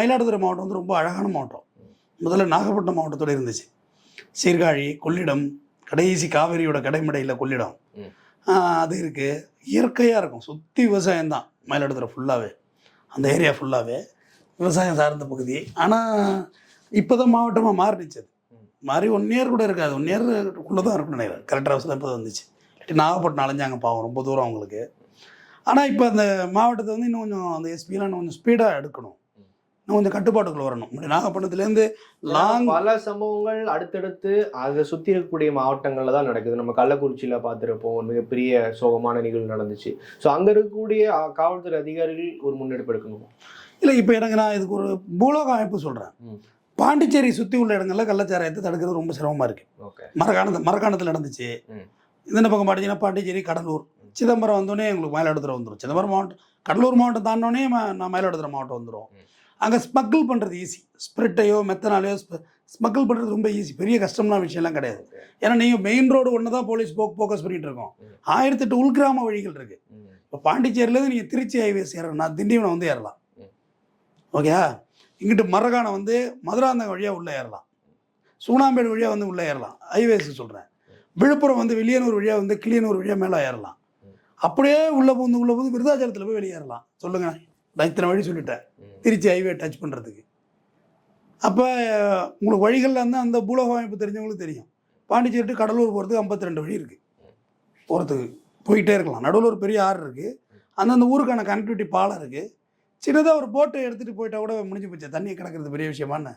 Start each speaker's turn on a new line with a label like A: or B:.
A: மயிலாடுதுறை மாவட்டம் வந்து ரொம்ப அழகான மாவட்டம். முதல்ல நாகப்பட்டினம் மாவட்டத்தோடு இருந்துச்சு. சீர்காழி, கொள்ளிடம், கடைசி காவேரியோட கடைமடையில் கொள்ளிடம் அது இருக்குது. இயற்கையாக இருக்கும், சுற்றி விவசாயம் தான் மயிலாடுதுறை ஃபுல்லாகவே. அந்த ஏரியா ஃபுல்லாகவே விவசாயம் சார்ந்த பகுதி. ஆனால் இப்போ தான் மாவட்டமாக மாறிடுச்சு. அது மாறி 1 இயர் கூட இருக்காது, 1 இயருக்குள்ளே தான் இருக்குன்னு நினைக்கிறேன். கலெக்டர் ஆஃபீஸில் இப்போ தான் வந்துச்சு. நாகப்பட்டினம் அலைஞ்சாங்க பாவம், ரொம்ப தூரம் அவங்களுக்கு. ஆனால் இப்போ அந்த மாவட்டத்தை வந்து இன்னும் கொஞ்சம் அந்த எஸ்பிலாம் இன்னும் கொஞ்சம் ஸ்பீடாக எடுக்கணும், இன்னும் கொஞ்சம் கட்டுப்பாட்டுக்குள்ள வரணும். நாகப்பட்டினத்துலேருந்து
B: பல சம்பவங்கள் அடுத்தடுத்து அதை சுற்றி இருக்கக்கூடிய மாவட்டங்களில் தான் நடக்குது. நம்ம கள்ளக்குறிச்சியில் பார்த்துருப்போம், மிகப்பெரிய சோகமான நிகழ்வு நடந்துச்சு. ஸோ அங்கே இருக்கக்கூடிய காவல்துறை அதிகாரிகள் ஒரு முன்னெடுப்பு எடுக்கணும்.
A: இல்லை, இப்போ எனக்கு நான் இதுக்கு ஒரு பூலோக அமைப்பு சொல்கிறேன். பாண்டிச்சேரி சுற்றி உள்ள இடங்களில் கள்ளச்சாராயத்தை தடுக்கிறது ரொம்ப சிரமமாக இருக்குது. மரக்காணத்தில் நடந்துச்சு. இந்த பக்கம் பார்த்தீங்கன்னா பாண்டிச்சேரி, கடலூர், சிதம்பரம் வந்தோடனே எங்களுக்கு மயிலாடுதுறை வந்துடும். சிதம்பரம் மாவட்டம், கடலூர் மாவட்டம் தாண்டோடனே நான் மயிலாடுதுறை மாவட்டம் வந்துடும். அங்கே ஸ்மக்கிள் பண்ணுறது ஈஸி. ஸ்பிரிட்டையோ மெத்தனாலையோ ஸ்மக்கிள் பண்ணுறது ரொம்ப ஈஸி, பெரிய கஷ்டம்னா விஷயம்லாம் கிடையாது. ஏன்னா நீங்கள் மெயின் ரோடு ஒன்று தான் போலீஸ் ஃபோக்கஸ் பண்ணிகிட்டு இருக்கோம். 1008 உள்கிராம வழிகள் இருக்குது. இப்போ பாண்டிச்சேரியிலேருந்து நீங்கள் திருச்சி ஹைவேஸ் ஏறணும்னா திண்டிவனம் வந்து ஏறலாம். ஓகே, இங்கிட்டு மரகாணம் வந்து மதுராந்தகம் வழியாக உள்ளே ஏறலாம், சூனாம்பேடு வழியாக வந்து உள்ளே ஏறலாம், ஹைவேஸ் சொல்கிறேன். விழுப்புரம் வந்து வில்லியனூர் வழியாக வந்து கிளியனூர் வழியாக மேலே ஏறலாம். அப்படியே உள்ளே பூந்து விருதாச்சலத்தில் போய் வெளியேறலாம். சொல்லுங்கள், நான் இத்தனை வழி சொல்லிட்டேன் திருச்சி ஹைவே டச் பண்ணுறதுக்கு. அப்போ உங்களுக்கு வழிகளில் வந்து அந்த பூலோக அமைப்பு தெரிஞ்சவங்களுக்கு தெரியும். பாண்டிச்சேரி டு கடலூர் போகிறதுக்கு 52 வழி இருக்குது. போகிறதுக்கு போயிட்டே இருக்கலாம். நடுவில் ஒரு பெரிய ஆறு இருக்குது, அந்தந்த ஊருக்கான கனெக்டிவிட்டி பாலம் இருக்குது. சின்னதாக ஒரு போட்டை எடுத்துகிட்டு போயிட்டா கூட முடிஞ்சு போச்சு. தண்ணி கிடக்கிறது பெரிய விஷயமான